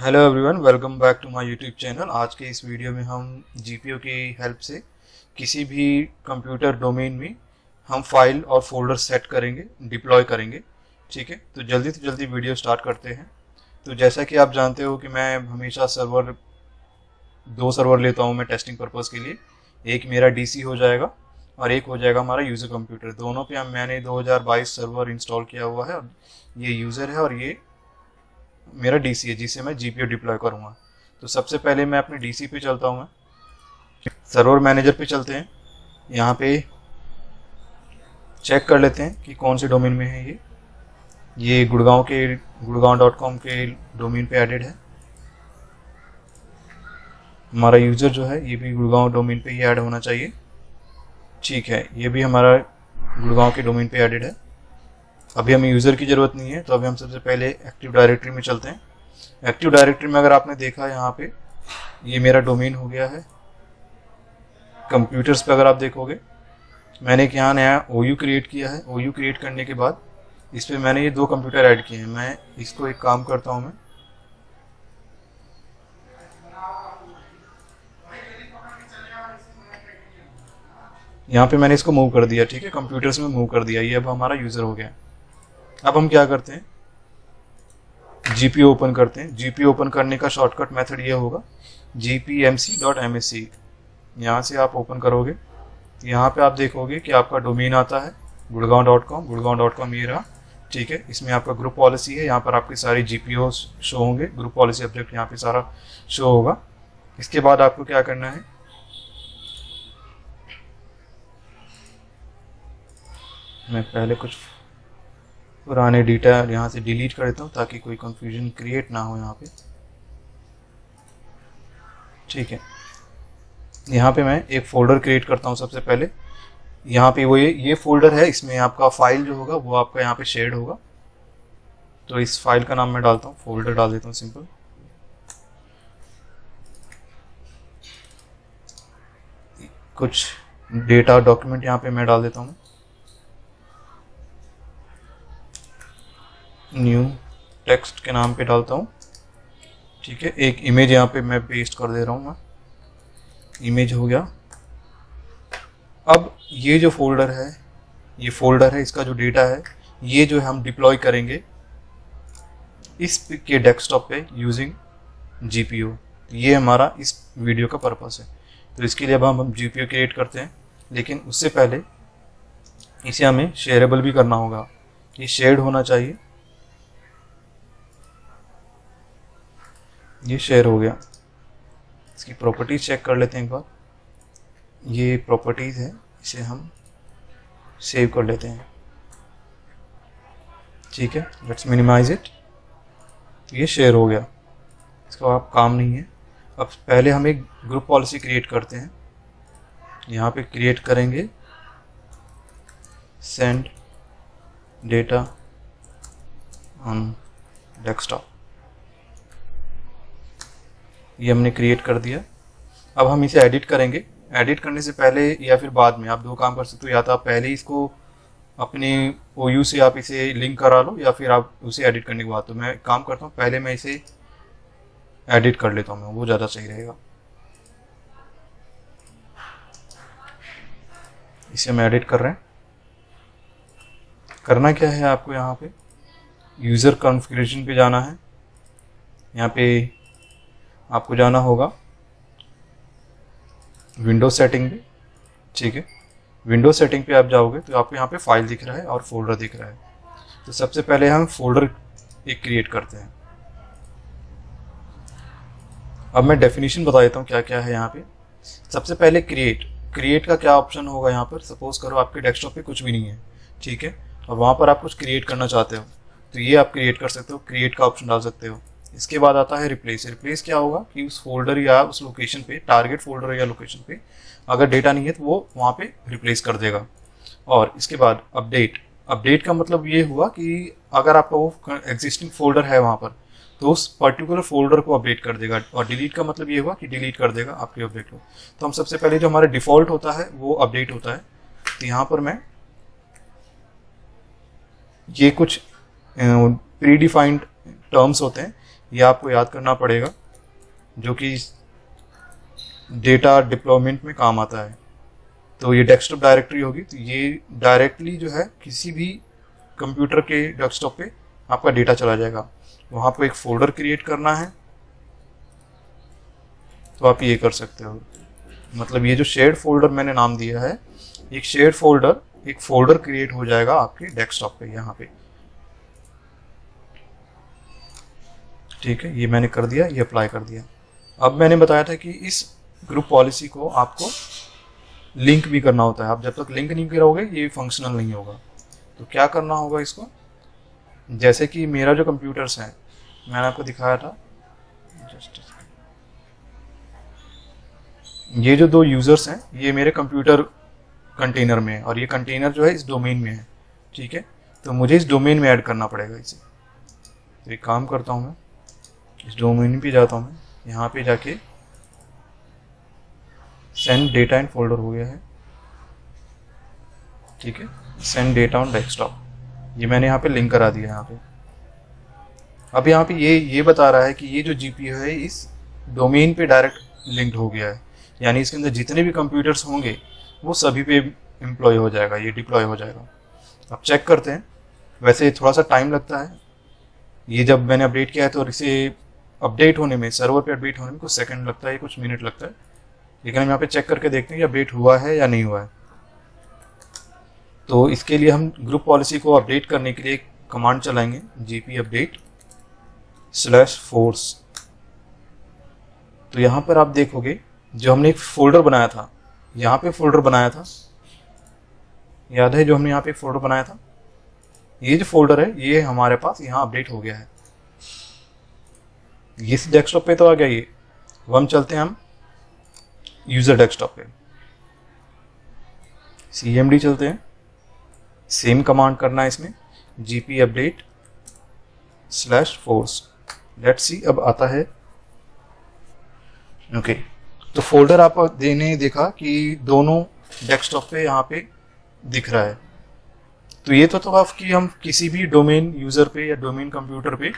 Hello everyone, welcome back to my YouTube channel. आज के इस वीडियो में हम जीपीयू की हेल्प से किसी भी कंप्यूटर डोमेन में हम फाइल और फोल्डर सेट करेंगे, डिप्लॉय करेंगे। ठीक है, तो जल्दी से जल्दी वीडियो स्टार्ट करते हैं। तो जैसा कि आप जानते हो कि मैं हमेशा दो सर्वर लेता हूँ मैं टेस्टिंग पर्पज़ के लिए। एक मेरा डीसी हो जाएगा और एक हो जाएगा हमारा यूज़र कंप्यूटर। दोनों पे मैंने 2022 सर्वर इंस्टॉल किया हुआ है। ये यूज़र है और ये मेरा डीसी है जिसे मैं जीपीयू डिप्लॉय करूँगा। तो सबसे पहले मैं अपने डीसी पे चलता हूँ। मैं सर्वर मैनेजर पे चलते हैं। यहाँ पे चेक कर लेते हैं कि कौन से डोमेन में है ये गुड़गांव.com के डोमेन पे एडेड है। हमारा यूज़र जो है ये भी गुड़गांव डोमेन पे ही ऐड होना चाहिए। ठीक है, ये भी हमारा गुड़गांव के डोमेन पे एडेड है। अभी हमें यूज़र की ज़रूरत नहीं है, तो अभी हम सबसे पहले एक्टिव डायरेक्टरी में चलते हैं। एक्टिव डायरेक्टरी में अगर आपने देखा यहाँ पे ये मेरा डोमेन हो गया है। कंप्यूटर्स पे अगर आप देखोगे मैंने एक यहाँ नया OU क्रिएट किया है। OU क्रिएट करने के बाद इस पर मैंने ये 2 कंप्यूटर ऐड किए हैं। मैं इसको एक काम करता हूँ, मैं यहाँ पे मैंने इसको मूव कर दिया। ठीक है, कंप्यूटर्स में मूव कर दिया। ये अब हमारा यूज़र हो गया। अब हम क्या करते हैं, जीपीयू ओपन करते हैं। जीपीयू ओपन करने का शॉर्टकट मेथड ये होगा gpmc.msc। यहाँ से आप ओपन करोगे तो यहाँ पे आप देखोगे कि आपका डोमेन आता है गुड़गांव.com ये रहा। ठीक है, इसमें आपका ग्रुप पॉलिसी है। यहाँ पर आपके सारे जीपीओ शो होंगे, ग्रुप पॉलिसी ऑब्जेक्ट यहाँ पे सारा शो होगा। इसके बाद आपको क्या करना है, मैं पहले कुछ पुराने डेटा यहाँ से डिलीट कर देता हूँ ताकि कोई कंफ्यूजन क्रिएट ना हो यहाँ पे। ठीक है, यहाँ पे मैं एक फोल्डर क्रिएट करता हूँ। सबसे पहले यहाँ पे वो ये फोल्डर है, इसमें आपका फाइल जो होगा वो आपका यहाँ पे शेयर्ड होगा। तो इस फाइल का नाम मैं डालता हूँ, फोल्डर डाल देता हूँ सिंपल। कुछ डेटा डॉक्यूमेंट यहाँ पे मैं डाल देता हूँ, न्यू टेक्स्ट के नाम पे डालता हूँ। ठीक है, एक इमेज यहाँ पे मैं पेस्ट कर दे रहा हूँ। मैं इमेज हो गया। अब ये जो फोल्डर है ये फोल्डर है, इसका जो डेटा है ये जो हम डिप्लॉय करेंगे इस के डेस्कटॉप पे यूजिंग जीपीयू। ये हमारा इस वीडियो का पर्पस है। तो इसके लिए अब हम जीपीयू क्रिएट करते हैं, लेकिन उससे पहले इसे हमें शेयरेबल भी करना होगा। ये शेयर्ड होना चाहिए। ये शेयर हो गया। इसकी प्रॉपर्टीज चेक कर लेते हैं एक बार। ये प्रॉपर्टीज है, इसे हम सेव कर लेते हैं। ठीक है, लेट्स मिनिमाइज इट। ये शेयर हो गया, इसका आप काम नहीं है। अब पहले हम एक ग्रुप पॉलिसी क्रिएट करते हैं। यहाँ पे क्रिएट करेंगे सेंड डेटा ऑन डेस्कटॉप। ये हमने क्रिएट कर दिया। अब हम इसे एडिट करेंगे। एडिट करने से पहले या फिर बाद में आप 2 काम कर सकते हो। या तो आप पहले इसको अपने OU से आप इसे लिंक करा लो, या फिर आप उसे एडिट करने के बाद। तो मैं काम करता हूँ, पहले मैं इसे एडिट कर लेता हूँ, वो ज़्यादा सही रहेगा। इसे हम एडिट कर रहे हैं। करना क्या है आपको, यहाँ पे यूज़र कॉन्फ़िगरेशन पे जाना है। यहाँ पे आपको जाना होगा विंडो सेटिंग पे। ठीक है, विंडो सेटिंग पे आप जाओगे तो आपको यहाँ पे फाइल दिख रहा है और फोल्डर दिख रहा है। तो सबसे पहले हम फोल्डर एक क्रिएट करते हैं। अब मैं डेफिनेशन बता देता हूँ क्या क्या है यहाँ पे। सबसे पहले क्रिएट का क्या ऑप्शन होगा यहाँ पर। सपोज करो आपके डेस्कटॉप पे कुछ भी नहीं है, ठीक है, और वहाँ पर आप कुछ क्रिएट करना चाहते हो, तो ये आप क्रिएट कर सकते हो, क्रिएट का ऑप्शन डाल सकते हो। इसके बाद आता है रिप्लेस। रिप्लेस क्या होगा कि उस फोल्डर या उस लोकेशन पे, टारगेट फोल्डर या लोकेशन पे अगर डेटा नहीं है तो वो वहाँ पे रिप्लेस कर देगा। और इसके बाद अपडेट। अपडेट का मतलब ये हुआ कि अगर आपका वो एग्जिस्टिंग फोल्डर है वहाँ पर तो उस पर्टिकुलर फोल्डर को अपडेट कर देगा। और डिलीट का मतलब ये हुआ कि डिलीट कर देगा आपके अपडेट को। तो हम सबसे पहले जो हमारा डिफ़ॉल्ट होता है वो अपडेट होता है। तो यहाँ पर मैं ये कुछ प्री डिफाइंड टर्म्स होते हैं, ये आपको याद करना पड़ेगा, जो कि डेटा डिप्लॉयमेंट में काम आता है। तो ये डेस्कटॉप डायरेक्टरी होगी, तो ये डायरेक्टली जो है किसी भी कंप्यूटर के डेस्कटॉप पे आपका डेटा चला जाएगा। वहाँ पे एक फोल्डर क्रिएट करना है, तो आप ये कर सकते हो। मतलब ये जो शेयर्ड फोल्डर मैंने नाम दिया है, एक शेयर्ड फोल्डर, एक फोल्डर क्रिएट हो जाएगा आपके डेस्कटॉप पे यहाँ पे। ठीक है, ये मैंने कर दिया, ये अप्लाई कर दिया। अब मैंने बताया था कि इस ग्रुप पॉलिसी को आपको लिंक भी करना होता है। आप जब तक लिंक नहीं करोगे ये फंक्शनल नहीं होगा। तो क्या करना होगा इसको, जैसे कि मेरा जो कंप्यूटर्स है मैंने आपको दिखाया था, ये जो 2 यूज़र्स हैं ये मेरे कंप्यूटर कंटेनर में है, और ये कंटेनर जो है इस डोमेन में है। ठीक है, तो मुझे इस डोमेन में ऐड करना पड़ेगा इसे। तो एक काम करता हूँ, मैं इस डोमेन पे जाता हूँ, मैं यहाँ पे जाके सेंड डेटा इन फोल्डर हो गया है। ठीक है, सेंड डेटा ऑन डेस्कटॉप, ये मैंने यहाँ पे लिंक करा दिया यहाँ पे। अब यहाँ पे ये बता रहा है कि ये जो जीपीयू है इस डोमेन पे डायरेक्ट लिंक्ड हो गया है, यानी इसके अंदर जितने भी कंप्यूटर्स होंगे वो सभी पे एम्प्लॉय हो जाएगा, ये डिप्लॉय हो जाएगा। अब चेक करते हैं। वैसे थोड़ा सा टाइम लगता है, ये जब मैंने अपडेट किया है तो इसे अपडेट होने में, सर्वर पे अपडेट होने में कुछ सेकंड लगता है, कुछ मिनट लगता है। लेकिन हम यहाँ पे चेक करके देखते हैं कि अपडेट हुआ है या नहीं हुआ है। तो इसके लिए हम ग्रुप पॉलिसी को अपडेट करने के लिए एक कमांड चलाएंगे, gp update /force। तो यहाँ पर आप देखोगे जो हमने एक फोल्डर बनाया था, यहाँ पे फोल्डर बनाया था, याद है जो हमने यहाँ पे एक फोल्डर बनाया था, ये जो फोल्डर है ये हमारे पास यहाँ अपडेट हो गया है। ये इस डेस्कटॉप पे तो आ गया ये। अब हम चलते हैं हम यूजर डेस्कटॉप पे, cmd चलते हैं, सेम कमांड करना है इसमें, gp update /force। Let's see अब आता है। ओके, तो फोल्डर आप देखा कि दोनों डेस्कटॉप पे यहाँ पे दिख रहा है। तो ये तो आप कि हम किसी भी डोमेन यूज़र पे या डोमेन कंप्यूटर पे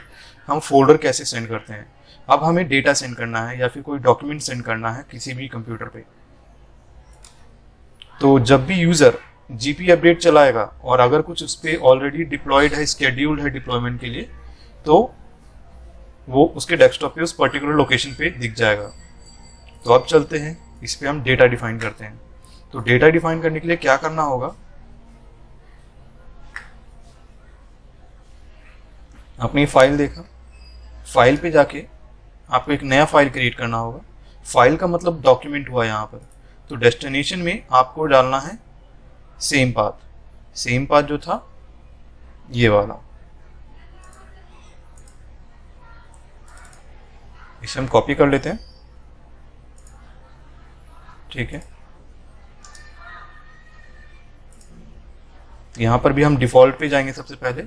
हम फोल्डर कैसे सेंड करते हैं। अब हमें डेटा सेंड करना है या फिर कोई डॉक्यूमेंट सेंड करना है किसी भी कंप्यूटर पे। तो जब भी यूज़र जीपी अपडेट चलाएगा और अगर कुछ उस पर ऑलरेडी डिप्लॉयड है, स्केड्यूल्ड है डिप्लॉयमेंट के लिए, तो वो उसके डेस्कटॉप पे उस पर्टिकुलर लोकेशन पे दिख जाएगा। तो अब चलते हैं इस पे हम डेटा डिफाइन करते हैं। तो डेटा डिफाइन करने के लिए क्या करना होगा, आपने फाइल देखा, फाइल पे जाके आपको एक नया फाइल क्रिएट करना होगा। फाइल का मतलब डॉक्यूमेंट हुआ यहाँ पर। तो डेस्टिनेशन में आपको डालना है सेम पाथ जो था ये वाला, इसे हम कॉपी कर लेते हैं। ठीक है, यहाँ पर भी हम डिफ़ॉल्ट पे जाएंगे। सबसे पहले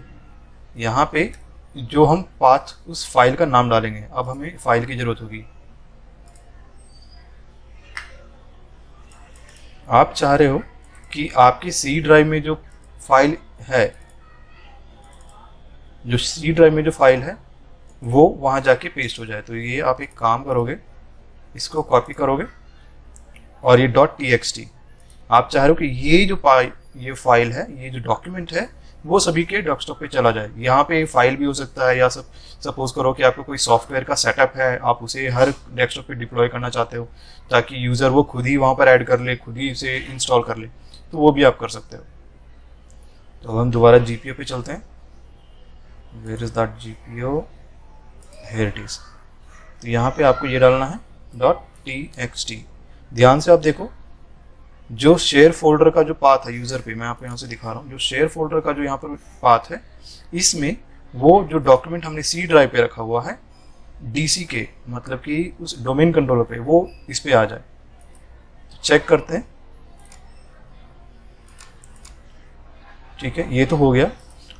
यहाँ पे जो हम पाथ उस फाइल का नाम डालेंगे। अब हमें फाइल की जरूरत होगी। आप चाह रहे हो कि आपकी सी ड्राइव में जो फाइल है, वो वहाँ जाके पेस्ट हो जाए। तो ये आप एक काम करोगे, इसको कॉपी करोगे और ये .txt आप चाह रहे हो कि ये फाइल है, ये जो डॉक्यूमेंट है वो सभी के डेस्कटॉप पे चला जाए। यहाँ पे फाइल भी हो सकता है, या सपोज करो कि आपको कोई सॉफ्टवेयर का सेटअप है, आप उसे हर डेस्कटॉप पे डिप्लॉय करना चाहते हो ताकि यूज़र वो खुद ही वहाँ पर ऐड कर ले, खुद ही उसे इंस्टॉल कर ले, तो वो भी आप कर सकते हो। तो हम दोबारा GPU पे चलते हैं। Where is that GPU, here it is. तो यहाँ पे आपको ये डालना है .txt। ध्यान से आप देखो, जो शेयर फोल्डर का जो पाथ है यूज़र पे, मैं आपको यहाँ से दिखा रहा हूँ, जो शेयर फोल्डर का जो यहाँ पर पाथ है, इसमें वो जो डॉक्यूमेंट हमने सी ड्राइव पे रखा हुआ है DC के, मतलब कि उस डोमेन कंट्रोलर पे, वो इस पे आ जाए। चेक करते हैं। ठीक है, ये तो हो गया।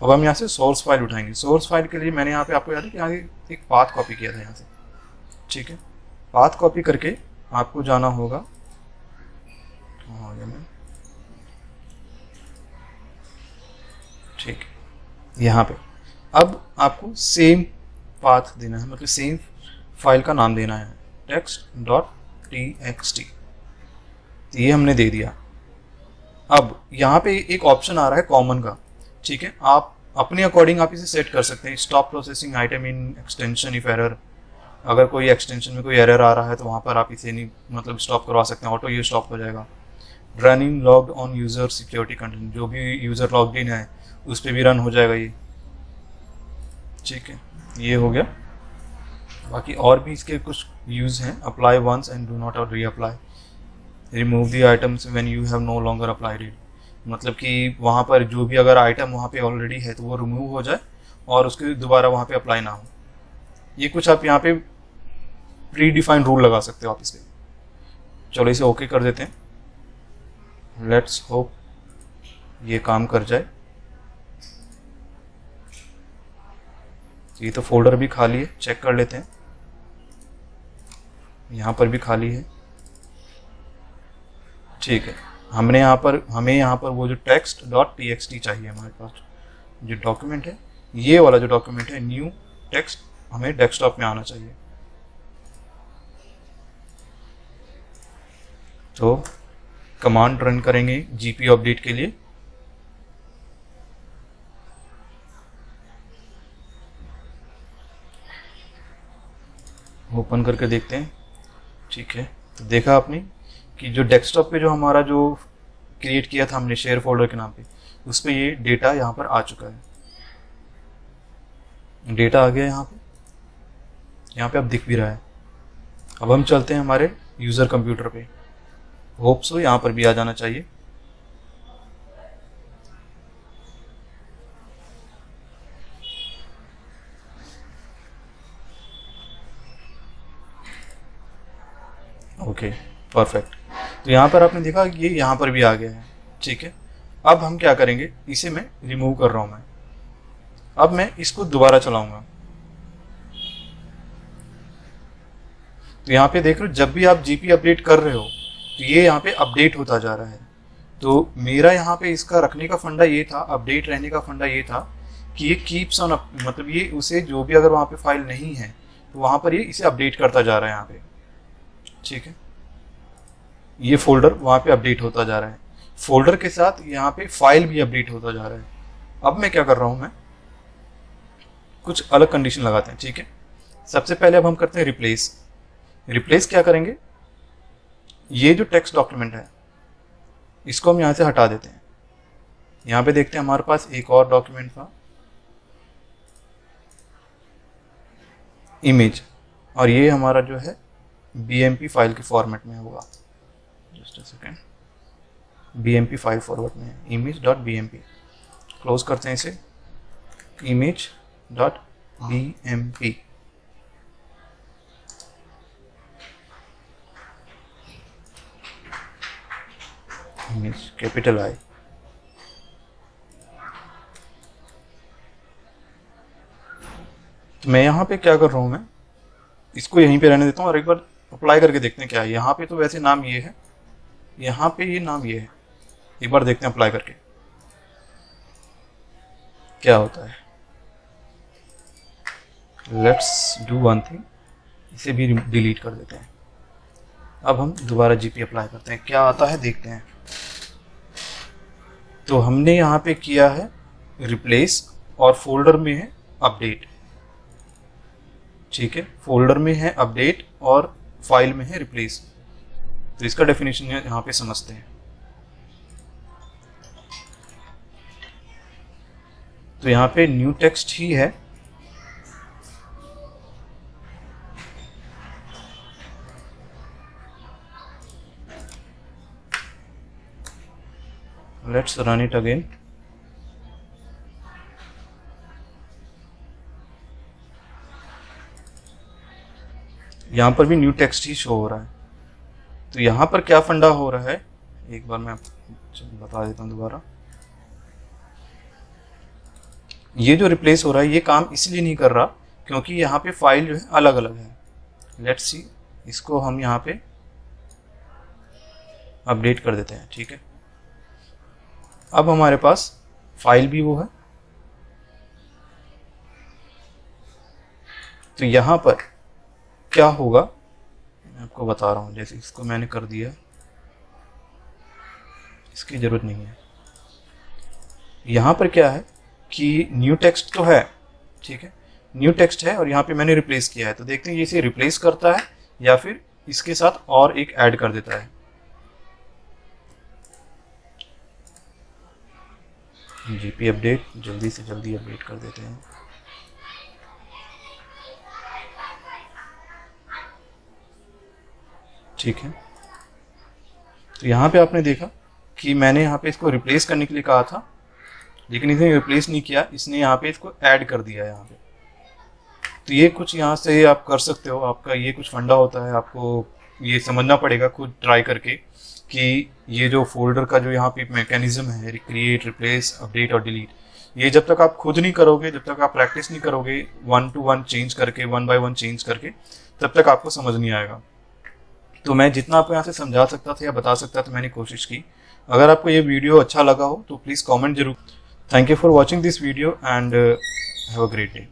अब हम यहाँ से सोर्स फाइल उठाएंगे। सोर्स फाइल के लिए मैंने यहाँ पे, आपको याद है कि आगे एक पाथ कॉपी किया था यहाँ से। ठीक है, पाथ कॉपी करके आपको जाना होगा, ठीक, यहाँ पे। अब आपको सेम पाथ देना है, मतलब सेम फाइल का नाम देना है, text.txt। ये हमने दे दिया। अब यहाँ पे एक ऑप्शन आ रहा है कॉमन का, ठीक है, आप अपने अकॉर्डिंग आप इसे सेट कर सकते हैं। Stop processing item in extension if error, अगर कोई एक्सटेंशन में कोई एरर आ रहा है तो वहाँ पर आप इसे नहीं मतलब स्टॉप करवा सकते हैं, ऑटो ये स्टॉप हो जाएगा। Running logged on user security content, जो भी यूज़र लॉग्ड इन है उस पर भी रन हो जाएगा ये, ठीक है, ये हो गया। बाकी और भी इसके कुछ यूज़ हैं। Apply once and do not reapply, remove the items when you have no longer applied it, मतलब कि वहाँ पर जो भी अगर आइटम वहाँ पे ऑलरेडी है तो वो रिमूव हो जाए और उसके दोबारा वहाँ पे अप्लाई ना हो। ये कुछ आप यहाँ पे प्री डिफाइंड रूल लगा सकते हो आप इस पर। चलो इसे ओके कर देते हैं, लेट्स होप ये काम कर जाए। ये तो फोल्डर भी खाली है, चेक कर लेते हैं। यहाँ पर भी खाली है, ठीक है। हमें यहाँ पर वो जो text.txt चाहिए, हमारे पास जो डॉक्यूमेंट है, ये वाला जो डॉक्यूमेंट है न्यू टेक्स्ट, हमें डेस्कटॉप में आना चाहिए। तो कमांड रन करेंगे जीपी अपडेट के लिए। ओपन करके देखते हैं, ठीक है। तो देखा आपने कि जो डेस्कटॉप पे जो हमारा जो क्रिएट किया था हमने शेयर फोल्डर के नाम पे, उस पे ये डेटा यहाँ पर आ चुका है। डेटा आ गया यहाँ पे अब दिख भी रहा है। अब हम चलते हैं हमारे यूज़र कंप्यूटर पे, होप सो यहाँ पर भी आ जाना चाहिए। Okay, perfect. तो यहाँ पर आपने देखा ये यहाँ पर भी आ गया है, ठीक है। अब हम क्या करेंगे, इसे मैं रिमूव कर रहा हूँ मैं। अब मैं इसको दोबारा चलाऊंगा। तो यहाँ पे देख रहे हो, जब भी आप जीपी अपडेट कर रहे हो तो ये यहाँ पे अपडेट होता जा रहा है। तो मेरा यहाँ पे इसका रखने का फंडा ये था, अपडेट रहने का फंडा ये था कि ये कीप्स ऑन, मतलब ये उसे जो भी अगर वहाँ पे फाइल नहीं है तो वहाँ पर ये इसे अपडेट करता जा रहा है यहाँ पे, ठीक है। ये फोल्डर वहाँ पे अपडेट होता जा रहा है, फोल्डर के साथ यहाँ पे फाइल भी अपडेट होता जा रहा है। अब मैं क्या कर रहा हूँ, मैं कुछ अलग कंडीशन लगाते हैं, ठीक है। सबसे पहले अब हम करते हैं रिप्लेस क्या करेंगे, ये जो टेक्स्ट डॉक्यूमेंट है इसको हम यहाँ से हटा देते हैं। यहाँ पे देखते हैं हमारे पास एक और डॉक्यूमेंट था, इमेज, और ये हमारा जो है BMP फाइल के फॉर्मेट में होगा। Just a second, BMP file format में है, image.bmp। क्लोज करते हैं इसे, image.bmp। Image capital I। तो मैं यहाँ पे क्या कर रहा हूँ, मैं इसको यहीं पे रहने देता हूँ और एक बार अप्लाई करके देखते हैं क्या है। यहाँ पे तो वैसे नाम ये है, यहाँ पे ये नाम ये है। एक बार देखते हैं अप्लाई करके क्या होता है। लेट्स डू वन थिंग, इसे भी डिलीट कर देते हैं। अब हम दोबारा जीपी अप्लाई करते हैं, क्या आता है देखते हैं। तो हमने यहाँ पे किया है रिप्लेस और फोल्डर में है अपडेट, ठीक है। फोल्डर में है अपडेट और फाइल में है रिप्लेस। तो इसका डेफिनेशन यहाँ पे समझते हैं। तो यहाँ पे न्यू टेक्स्ट ही है, लेट्स रन इट अगेन। यहाँ पर भी न्यू टेक्स्ट ही शो हो रहा है। तो यहाँ पर क्या फंडा हो रहा है, एक बार मैं बता देता हूँ दोबारा। ये जो रिप्लेस हो रहा है ये काम इसलिए नहीं कर रहा क्योंकि यहाँ पे फाइल जो है अलग अलग है। लेट्स सी, इसको हम यहाँ पे अपडेट कर देते हैं, ठीक है। अब हमारे पास फाइल भी वो है तो यहाँ पर क्या होगा मैं आपको बता रहा हूँ। जैसे इसको मैंने कर दिया, इसकी ज़रूरत नहीं है। यहाँ पर क्या है कि न्यू टेक्स्ट तो है, ठीक है, न्यू टेक्स्ट है और यहाँ पे मैंने रिप्लेस किया है। तो देखते हैं ये इसे रिप्लेस करता है या फिर इसके साथ और एक ऐड कर देता है। जीपी अपडेट जल्दी से जल्दी अपडेट कर देते हैं। ठीक है, तो यहाँ पे आपने देखा कि मैंने यहाँ पे इसको रिप्लेस करने के लिए कहा था, लेकिन इसने रिप्लेस नहीं किया, इसने यहाँ पे इसको ऐड कर दिया यहाँ पे। तो ये कुछ यहाँ से आप कर सकते हो, आपका ये कुछ फंडा होता है, आपको ये समझना पड़ेगा खुद ट्राई करके कि ये जो फोल्डर का जो यहाँ पे मैकेनिज्म है, क्रिएट, रिप्लेस, अपडेट और डिलीट, ये जब तक आप खुद नहीं करोगे, जब तक आप प्रैक्टिस नहीं करोगे 1 to 1 चेंज करके, 1 by 1 चेंज करके, तब तक आपको समझ नहीं आएगा। तो मैं जितना आपको यहाँ से समझा सकता था या बता सकता था मैंने कोशिश की। अगर आपको ये वीडियो अच्छा लगा हो तो प्लीज़ कमेंट जरूर। Thank you for watching this video and have a great day.